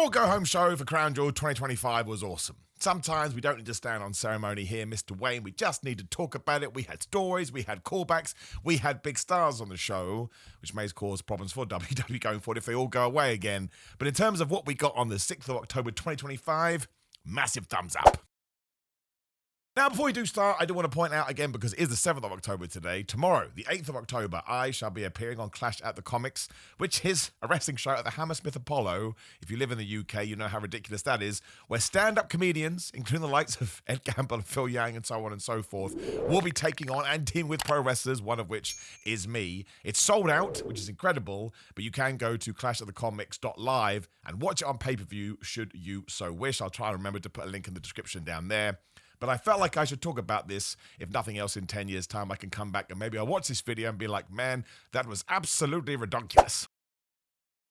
Raw Go Home show for Crown Jewel 2025 was awesome. Sometimes we don't need to stand on ceremony here, Mr. Wayne. We just need to talk about it. We had stories, we had callbacks, we had big stars on the show, which may cause problems for WWE going forward if they all go away again. But in terms of what we got on the 6th of October 2025, massive thumbs up. Now, before we do start, I do want to point out again, because it is the 7th of October today, tomorrow, the 8th of October, I shall be appearing on Clash at the Comics, which is a wrestling show at the Hammersmith Apollo. If you live in the UK, you know how ridiculous that is, where stand-up comedians, including the likes of Ed Gamble and Phil Yang and so on and so forth, will be taking on and teaming with pro wrestlers, one of which is me. It's sold out, which is incredible, but you can go to clashatthecomics.live and watch it on pay-per-view should you so wish. I'll try and remember to put a link in the description down there. But I felt like I should talk about this. If nothing else, in 10 years' time, I can come back and maybe I'll watch this video and be like, man, that was absolutely ridiculous.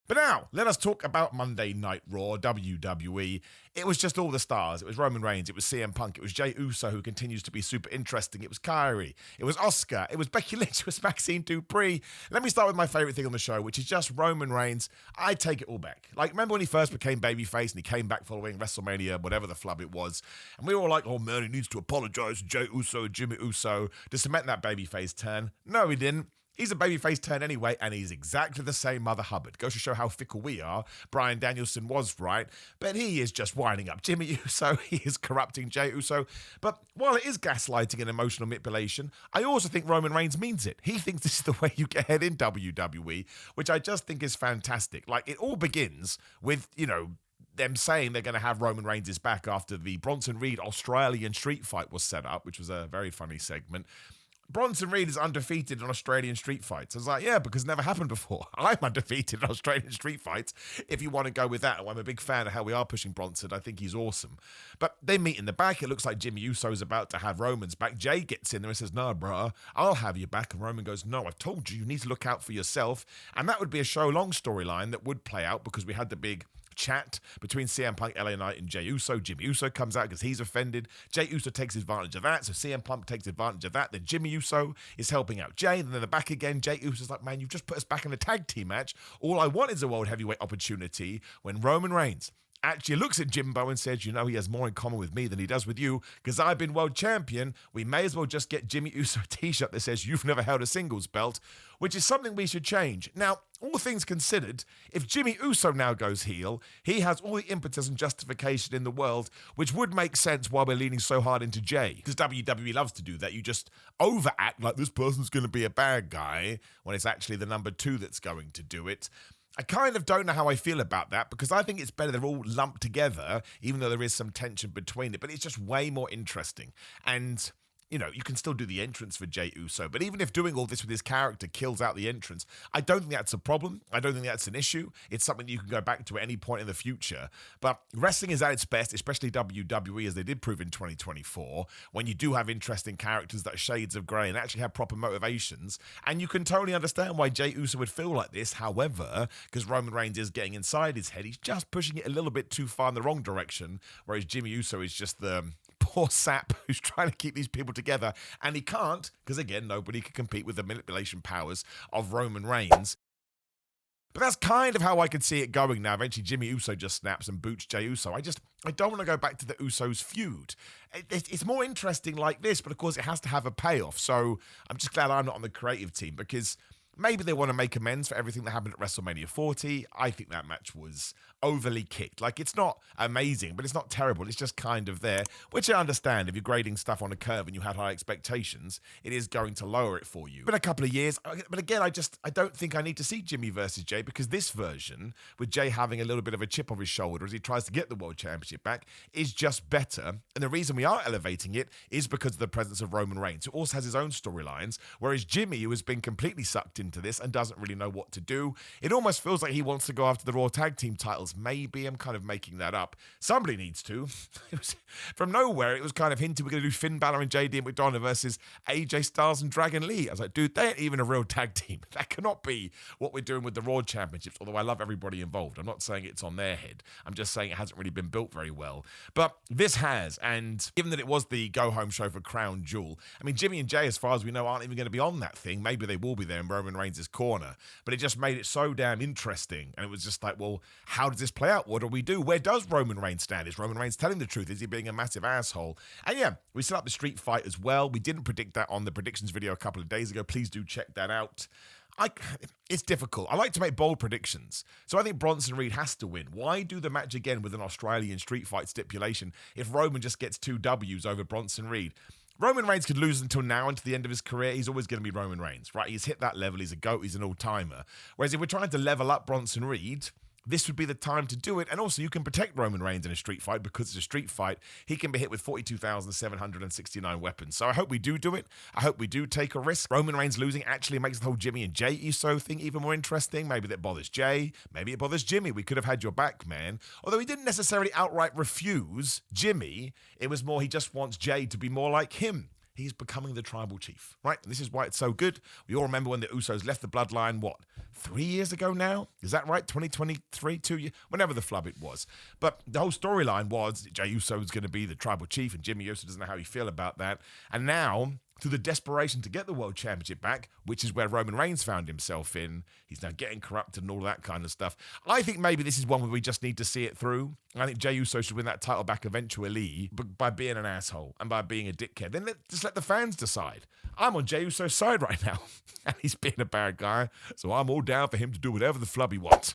But now, let us talk about Monday Night Raw, WWE. It was just all the stars. It was Roman Reigns, it was CM Punk, it was Jey Uso, who continues to be super interesting, it was Kyrie, it was Asuka, it was Becky Lynch, it was Maxine Dupree. Let me start with my favorite thing on the show, which is just Roman Reigns. I take it all back. Like, remember when he first became babyface and he came back following WrestleMania, whatever the flub it was, and we were all like, oh man, he needs to apologize to Jey Uso, Jimmy Uso, to cement that babyface turn. No, he didn't. He's a babyface turn anyway, and he's exactly the same Mother Hubbard. Goes to show how fickle we are. Bryan Danielson was right, but he is just winding up Jimmy Uso. He is corrupting Jey Uso. But while it is gaslighting and emotional manipulation, I also think Roman Reigns means it. He thinks this is the way you get ahead in WWE, which I just think is fantastic. Like, it all begins with, them saying they're going to have Roman Reigns' back after the Bronson Reed Australian street fight was set up, which was a very funny segment. Bronson Reed is undefeated in Australian street fights. I was like, yeah, because it never happened before. I'm undefeated in Australian street fights, if you want to go with that. I'm a big fan of how we are pushing Bronson. I think he's awesome. But they meet in the back. It looks like Jimmy Uso is about to have Roman's back. Jay gets in there and says, no, bruh, I'll have you back. And Roman goes, no, I've told you, you need to look out for yourself. And that would be a show-long storyline that would play out, because we had the big chat between CM Punk, LA Knight, and Jey Uso. Jimmy Uso comes out because he's offended. Jey Uso takes advantage of that, so CM Punk takes advantage of that. Then Jimmy Uso is helping out Jey, and then they're back again. Jey Uso's like, man, you've just put us back in a tag team match. All I want is a world heavyweight opportunity. When Roman Reigns actually looks at Jimbo and says, he has more in common with me than he does with you, because I've been world champion. We may as well just get Jimmy Uso a t-shirt that says you've never held a singles belt, which is something we should change. Now, all things considered, if Jimmy Uso now goes heel, he has all the impetus and justification in the world, which would make sense why we're leaning so hard into Jey, because WWE loves to do that. You just overact like this person's going to be a bad guy when it's actually the number 2 that's going to do it. I kind of don't know how I feel about that, because I think it's better they're all lumped together, even though there is some tension between it, but it's just way more interesting. And you can still do the entrance for Jey Uso, but even if doing all this with his character kills out the entrance, I don't think that's a problem. I don't think that's an issue. It's something you can go back to at any point in the future. But wrestling is at its best, especially WWE, as they did prove in 2024, when you do have interesting characters that are shades of grey and actually have proper motivations. And you can totally understand why Jey Uso would feel like this. However, because Roman Reigns is getting inside his head, he's just pushing it a little bit too far in the wrong direction, whereas Jimmy Uso is just the poor sap who's trying to keep these people together, and he can't, because again, nobody can compete with the manipulation powers of Roman Reigns. But that's kind of how I could see it going now. Eventually Jimmy Uso just snaps and boots Jey Uso. I don't want to go back to the Usos feud. It's more interesting like this, but of course it has to have a payoff. So I'm just glad I'm not on the creative team, because maybe they want to make amends for everything that happened at WrestleMania 40. I think that match was overly kicked. Like, it's not amazing, but it's not terrible. It's just kind of there, which I understand. If you're grading stuff on a curve and you had high expectations, it is going to lower it for you. Been a couple of years, but again, I don't think I need to see Jimmy versus Jey, because this version, with Jey having a little bit of a chip on his shoulder as he tries to get the World Championship back, is just better. And the reason we are elevating it is because of the presence of Roman Reigns, who also has his own storylines, whereas Jimmy, who has been completely sucked into this and doesn't really know what to do, it almost feels like he wants to go after the Raw Tag Team titles. Maybe I'm kind of making that up. Somebody needs to. It was, from nowhere, it was kind of hinted we're going to do Finn Balor and JD McDonough versus AJ Styles and Dragon Lee. I was like, dude, they ain't even a real tag team. That cannot be what we're doing with the Raw Championships, although I love everybody involved. I'm not saying it's on their head. I'm just saying it hasn't really been built very well. But this has, and given that it was the go-home show for Crown Jewel, I mean, Jimmy and Jey, as far as we know, aren't even going to be on that thing. Maybe they will be there, and Roman Roman Reigns' corner. But it just made it so damn interesting. And it was just like, well, how does this play out? What do we do? Where does Roman Reigns stand? Is Roman Reigns telling the truth? Is he being a massive asshole? And yeah, we set up the street fight as well. We didn't predict that on the predictions video a couple of days ago. Please do check that out. It's difficult. I like to make bold predictions. So I think Bronson Reed has to win. Why do the match again with an Australian street fight stipulation if Roman just gets 2 Ws over Bronson Reed? Roman Reigns could lose until now, until the end of his career. He's always going to be Roman Reigns, right? He's hit that level. He's a GOAT. He's an all-timer. Whereas if we're trying to level up Bronson Reed, this would be the time to do it. And also, you can protect Roman Reigns in a street fight because it's a street fight. He can be hit with 42,769 weapons. So I hope we do it. I hope we do take a risk. Roman Reigns losing actually makes the whole Jimmy and Jay Uso thing even more interesting. Maybe that bothers Jay. Maybe it bothers Jimmy. We could have had your back, man. Although he didn't necessarily outright refuse Jimmy. It was more he just wants Jay to be more like him. He's becoming the tribal chief, right? And this is why it's so good. We all remember when the Usos left the bloodline, 3 years ago now? Is that right? 2023, 2 years? Whenever the flub it was. But the whole storyline was Jey Uso was going to be the tribal chief, and Jimmy Uso doesn't know how he feel about that. And now, through the desperation to get the World Championship back, which is where Roman Reigns found himself in, he's now getting corrupted and all that kind of stuff. I think maybe this is one where we just need to see it through. I think Jey Uso should win that title back eventually, but by being an asshole and by being a dickhead. Then just let the fans decide. I'm on Jey Uso's side right now, and he's being a bad guy, so I'm all down for him to do whatever the flub he wants.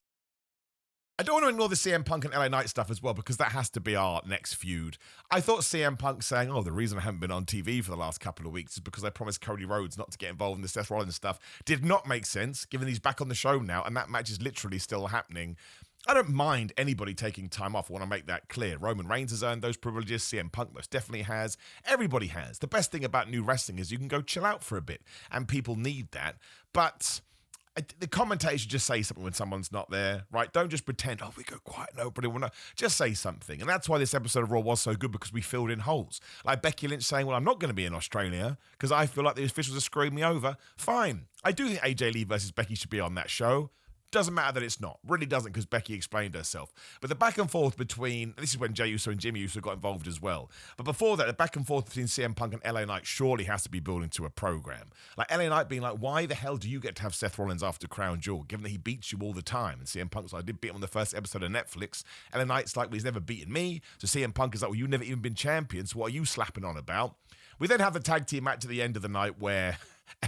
I don't want to ignore the CM Punk and LA Knight stuff as well, because that has to be our next feud. I thought CM Punk saying, the reason I haven't been on TV for the last couple of weeks is because I promised Cody Rhodes not to get involved in the Seth Rollins stuff, did not make sense, given he's back on the show now, and that match is literally still happening. I don't mind anybody taking time off. I want to make that clear. Roman Reigns has earned those privileges. CM Punk most definitely has. Everybody has. The best thing about new wrestling is you can go chill out for a bit, and people need that. But the commentators should just say something when someone's not there, right? Don't just pretend, we go quiet, nobody will know. Just say something. And that's why this episode of Raw was so good, because we filled in holes. Like Becky Lynch saying, I'm not going to be in Australia because I feel like the officials are screwing me over. Fine. I do think AJ Lee versus Becky should be on that show. Doesn't matter that it's not. Really doesn't, because Becky explained herself. But the back and forth between, this is when Jey Uso and Jimmy Uso got involved as well. But before that, the back and forth between CM Punk and LA Knight surely has to be building to a program. Like LA Knight being like, why the hell do you get to have Seth Rollins after Crown Jewel, given that he beats you all the time? And CM Punk's like, I did beat him on the first episode of Netflix. LA Knight's like, well, he's never beaten me. So CM Punk is like, well, you've never even been champion, so what are you slapping on about? We then have the tag team match at the end of the night where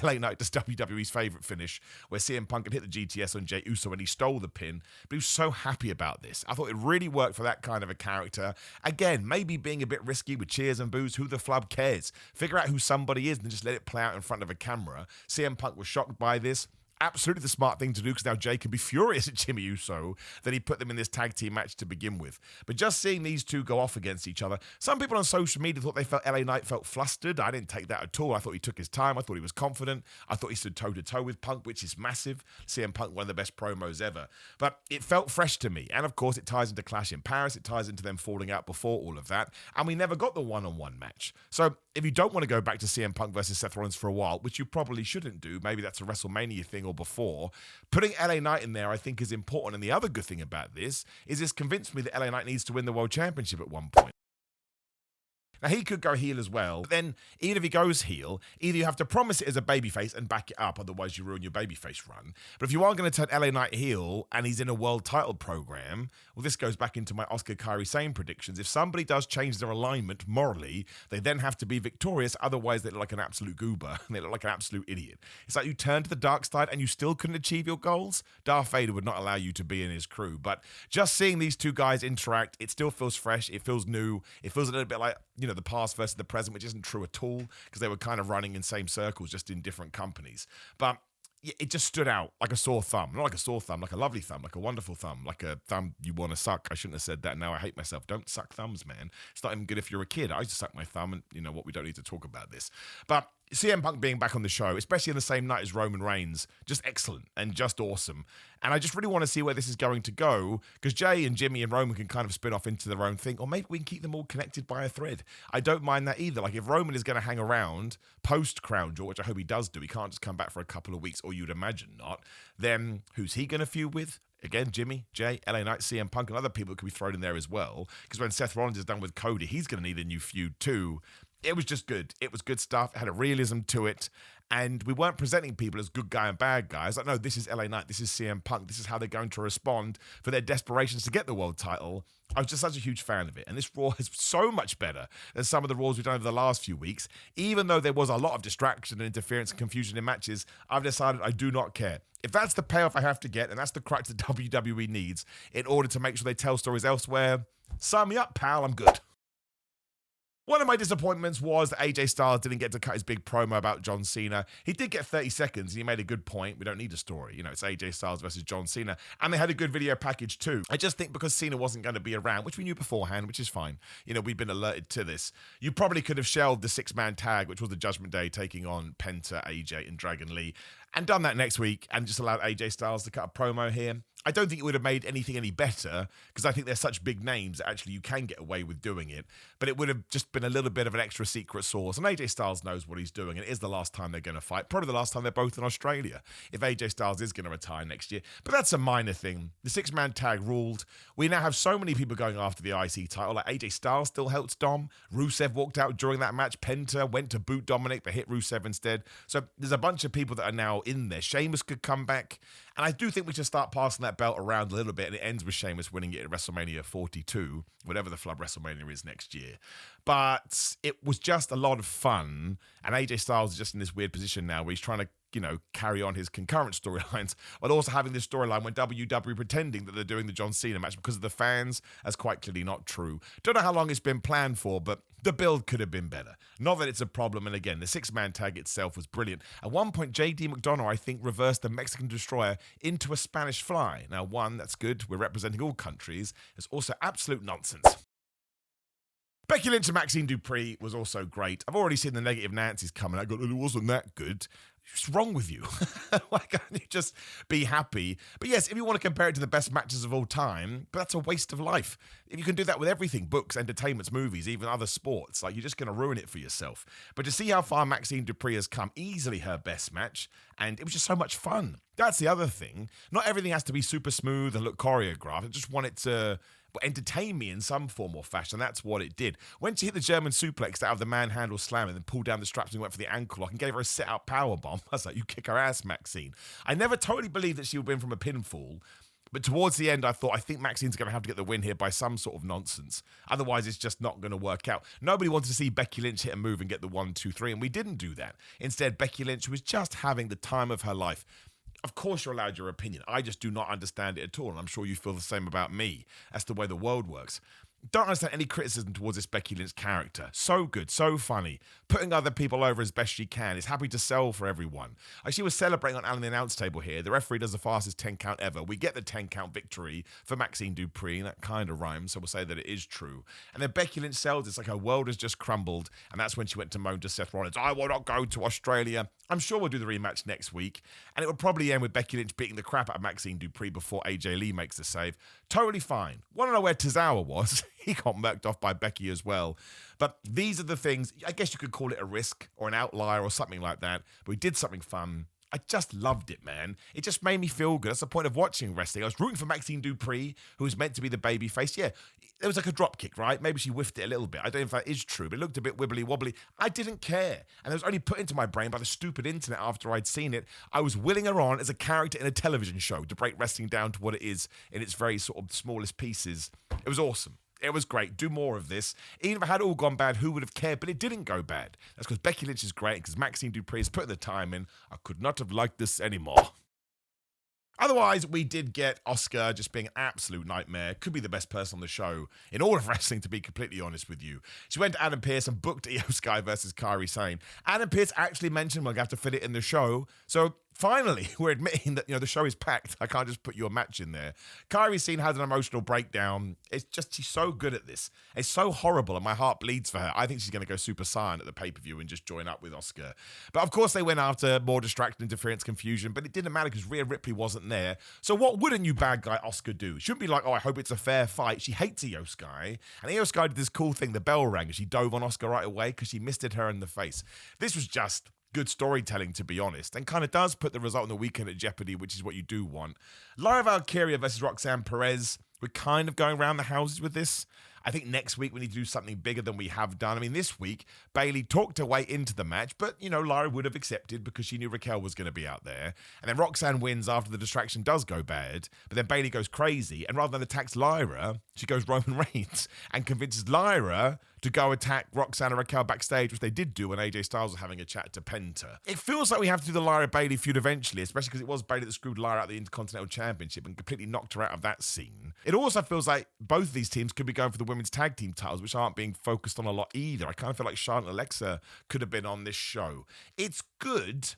LA Knight does WWE's favourite finish, where CM Punk had hit the GTS on Jey Uso and he stole the pin, but he was so happy about this. I thought it really worked for that kind of a character. Again, maybe being a bit risky with cheers and boos, who the flub cares? Figure out who somebody is and just let it play out in front of a camera. CM Punk was shocked by this. Absolutely the smart thing to do, because now Jay can be furious at Jimmy Uso that he put them in this tag team match to begin with. But just seeing these two go off against each other, some people on social media thought LA Knight felt flustered. I didn't take that at all. I thought he took his time. I thought he was confident. I thought he stood toe-to-toe with Punk, which is massive. CM Punk, one of the best promos ever. But it felt fresh to me. And of course, it ties into Clash in Paris. It ties into them falling out before all of that. And we never got the one-on-one match. So if you don't want to go back to CM Punk versus Seth Rollins for a while, which you probably shouldn't do, maybe that's a WrestleMania thing or before, putting LA Knight in there I think is important. And the other good thing about this is it's convinced me that LA Knight needs to win the World Championship at one point. Now, he could go heel as well. But then, even if he goes heel, either you have to promise it as a babyface and back it up, otherwise you ruin your babyface run. But if you are going to turn LA Knight heel and he's in a world title program, well, this goes back into my Oscar Kairi Sane predictions. If somebody does change their alignment morally, they then have to be victorious. Otherwise, they look like an absolute goober. They look like an absolute idiot. It's like you turn to the dark side and you still couldn't achieve your goals. Darth Vader would not allow you to be in his crew. But just seeing these two guys interact, it still feels fresh. It feels new. It feels a little bit like, the past versus the present, which isn't true at all, because they were kind of running in same circles, just in different companies. But it just stood out like a sore thumb. Not like a sore thumb, like a lovely thumb, like a wonderful thumb, like a thumb you want to suck. I shouldn't have said that. Now I hate myself. Don't suck thumbs, man. It's not even good if you're a kid. I used to suck my thumb, and you know what? We don't need to talk about this. But CM Punk being back on the show, especially in the same night as Roman Reigns, just excellent and just awesome. And I just really want to see where this is going to go, because Jay and Jimmy and Roman can kind of spin off into their own thing, or maybe we can keep them all connected by a thread. I don't mind that either. Like, if Roman is going to hang around post-Crown Jewel, which I hope he does do, he can't just come back for a couple of weeks, or you'd imagine not, then who's he going to feud with? Again, Jimmy, Jay, LA Knight, CM Punk, and other people that could be thrown in there as well. Because when Seth Rollins is done with Cody, he's going to need a new feud too. It was just good. It was good stuff. It had a realism to it. And we weren't presenting people as good guy and bad guys. Like, no, this is LA Knight. This is CM Punk. This is how they're going to respond for their desperations to get the world title. I was just such a huge fan of it. And this Raw is so much better than some of the Raws we've done over the last few weeks. Even though there was a lot of distraction and interference and confusion in matches, I've decided I do not care. If that's the payoff I have to get, and that's the crutch that WWE needs in order to make sure they tell stories elsewhere, sign me up, pal. I'm good. One of my disappointments was that AJ Styles didn't get to cut his big promo about John Cena. He did get 30 seconds, and he made a good point. We don't need a story. You know, it's AJ Styles versus John Cena. And they had a good video package too. I just think because Cena wasn't going to be around, which we knew beforehand, which is fine. You know, we've been alerted to this. You probably could have shelved the six-man tag, which was the Judgment Day taking on Penta, AJ, and Dragon Lee, and done that next week and just allowed AJ Styles to cut a promo here. I don't think it would have made anything any better because I think they're such big names that actually you can get away with doing it. But it would have just been a little bit of an extra secret sauce. And AJ Styles knows what he's doing. And it is the last time they're going to fight. Probably the last time they're both in Australia if AJ Styles is going to retire next year. But that's a minor thing. The six-man tag ruled. We now have so many people going after the IC title. Like AJ Styles still helps Dom. Rusev walked out during that match. Penta went to boot Dominic but hit Rusev instead. So there's a bunch of people that are now in there. Sheamus could come back. And I do think we should start passing that belt around a little bit. And it ends with Sheamus winning it at WrestleMania 42, whatever the flub WrestleMania is next year. But it was just a lot of fun. And AJ Styles is just in this weird position now where he's trying to, you know, carry on his concurrent storylines, but also having this storyline when WWE pretending that they're doing the John Cena match because of the fans. That's quite clearly not true. Don't know how long it's been planned for, but the build could have been better. Not that it's a problem, and again, the six-man tag itself was brilliant. At one point, JD McDonough, I think, reversed the Mexican Destroyer into a Spanish Fly. Now, one, that's good. We're representing all countries. It's also absolute nonsense. Becky Lynch and Maxine Dupree was also great. I've already seen the negative Nancy's coming. I go, it wasn't that good. What's wrong with you? Why can't you just be happy? But yes, if you want to compare it to the best matches of all time, but that's a waste of life. If you can do that with everything, books, entertainments, movies, even other sports, like you're just going to ruin it for yourself. But to see how far Maxine Dupree has come, easily her best match, and it was just so much fun. That's the other thing. Not everything has to be super smooth and look choreographed. I just want it to entertain me in some form or fashion. That's what it did. When she hit the German suplex out of the manhandle slam and then pulled down the straps and went for the ankle lock and gave her a set-out powerbomb, I was like, you kick her ass, Maxine. I never totally believed that she would win from a pinfall, but towards the end, I think Maxine's going to have to get the win here by some sort of nonsense. Otherwise, it's just not going to work out. Nobody wanted to see Becky Lynch hit a move and get the 1, 2, 3, and we didn't do that. Instead, Becky Lynch was just having the time of her life. Of course you're allowed your opinion. I just do not understand it at all, and I'm sure you feel the same about me. That's the way the world works. Don't understand any criticism towards this Becky Lynch character. So good, so funny. Putting other people over as best she can. Is happy to sell for everyone. Like she was celebrating on Alan the announce table here. The referee does the fastest 10 count ever. We get the 10 count victory for Maxine Dupree. And that kind of rhymes, so we'll say that it is true. And then Becky Lynch sells. It's like her world has just crumbled. And that's when she went to moan to Seth Rollins, I will not go to Australia. I'm sure we'll do the rematch next week. And it will probably end with Becky Lynch beating the crap out of Maxine Dupree before AJ Lee makes the save. Totally fine. Want to know where Tozawa was? He got murked off by Becky as well. But these are the things, I guess you could call it a risk or an outlier or something like that. But we did something fun. I just loved it, man. It just made me feel good. That's the point of watching wrestling. I was rooting for Maxine Dupree, who was meant to be the baby face. Yeah, there was like a drop kick, right? Maybe she whiffed it a little bit. I don't know if that is true, but it looked a bit wibbly wobbly. I didn't care. And it was only put into my brain by the stupid internet after I'd seen it. I was willing her on as a character in a television show to break wrestling down to what it is in its very sort of smallest pieces. It was awesome. It was great. Do more of this. Even if it had all gone bad, who would have cared? But it didn't go bad. That's because Becky Lynch is great, because Maxine Dupree has put the time in. I could not have liked this anymore. Otherwise, we did get Asuka just being an absolute nightmare. Could be the best person on the show in all of wrestling, to be completely honest with you. She went to Adam Pearce and booked Io Sky versus Kairi Sane. Adam Pearce actually mentioned we're going to have to fit it in the show. So finally, we're admitting that, the show is packed. I can't just put your match in there. Kairi Sane has an emotional breakdown. It's just, she's so good at this. It's so horrible, and my heart bleeds for her. I think she's going to go Super Saiyan at the pay-per-view and just join up with Asuka. But of course, they went after more distraction, interference, confusion, but it didn't matter because Rhea Ripley wasn't there. So what would a new bad guy Asuka do? It shouldn't be like, I hope it's a fair fight. She hates Io Sky. And Io Sky did this cool thing. The bell rang and she dove on Asuka right away because she misted her in the face. This was just good storytelling, to be honest, and kind of does put the result in the weekend at jeopardy, which is what you do want. Lyra Valkyria versus Roxanne Perez. We're kind of going around the houses with this. I think next week we need to do something bigger than we have done. I mean, this week, Bayley talked her way into the match, but, Lyra would have accepted because she knew Raquel was going to be out there. And then Roxanne wins after the distraction does go bad, but then Bayley goes crazy, and rather than attack Lyra, she goes Roman Reigns and convinces Lyra to go attack Roxanne and Raquel backstage, which they did do when AJ Styles was having a chat to Penta. It feels like we have to do the Lyra-Bayley feud eventually, especially because it was Bayley that screwed Lyra out of the Intercontinental Championship and completely knocked her out of that scene. It also feels like both of these teams could be going for the women's tag team titles, which aren't being focused on a lot either. I kind of feel like Charlotte and Alexa could have been on this show. It's good,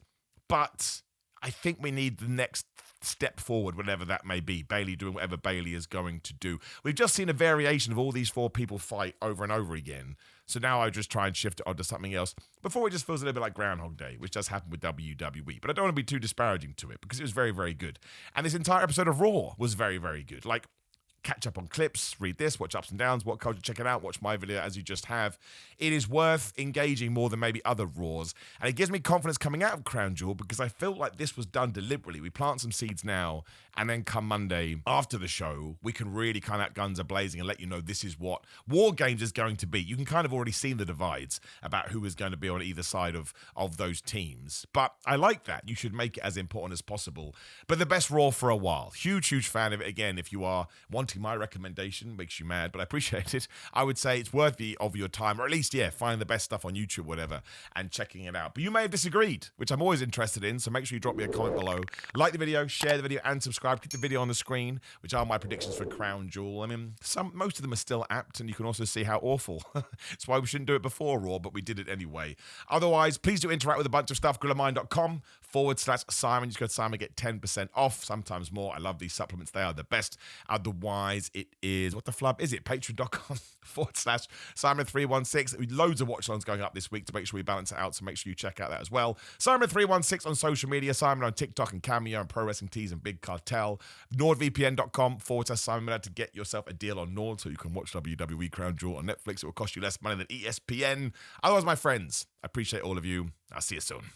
but I think we need the next step forward, whatever that may be. Bayley doing whatever Bayley is going to do. We've just seen a variation of all these 4 people fight over and over again. So now I just try and shift it onto something else. Before it just feels a little bit like Groundhog Day, which does happen with WWE. But I don't want to be too disparaging to it because it was very, very good. And this entire episode of Raw was very, very good. Like, catch up on clips, read this, watch ups and downs, what culture, check it out, watch my video as you just have. It is worth engaging more than maybe other Raws. And it gives me confidence coming out of Crown Jewel because I feel like this was done deliberately. We plant some seeds now, and then come Monday after the show, we can really come out guns a-blazing and let you know this is what War Games is going to be. You can kind of already see the divides about who is going to be on either side of those teams. But I like that. You should make it as important as possible. But the best Raw for a while. Huge, huge fan of it. Again, if you are wanting my recommendation, makes you mad, but I appreciate it. I would say it's worthy of your time, or at least, finding the best stuff on YouTube, whatever, and checking it out. But you may have disagreed, which I'm always interested in, so make sure you drop me a comment below. Like the video, share the video, and subscribe. Click the video on the screen, which are my predictions for Crown Jewel. I mean, most of them are still apt, and you can also see how awful. That's why we shouldn't do it before Raw, but we did it anyway. Otherwise, please do interact with a bunch of stuff. GrillerMind.com/Simon. Just go to Simon, get 10% off, sometimes more. I love these supplements. They are the best. Otherwise, it is, what the flub is it? Patreon.com/Simon316. Loads of watch alongs going up this week to make sure we balance it out, so make sure you check out that as well. Simon316 on social media. Simon on TikTok and Cameo and Pro Wrestling Tees and Big Cartel. NordVPN.com/Simon Miller to get yourself a deal on Nord so you can watch WWE Crown Jewel on Netflix. It will cost you less money than ESPN. Otherwise, my friends, I appreciate all of you. I'll see you soon.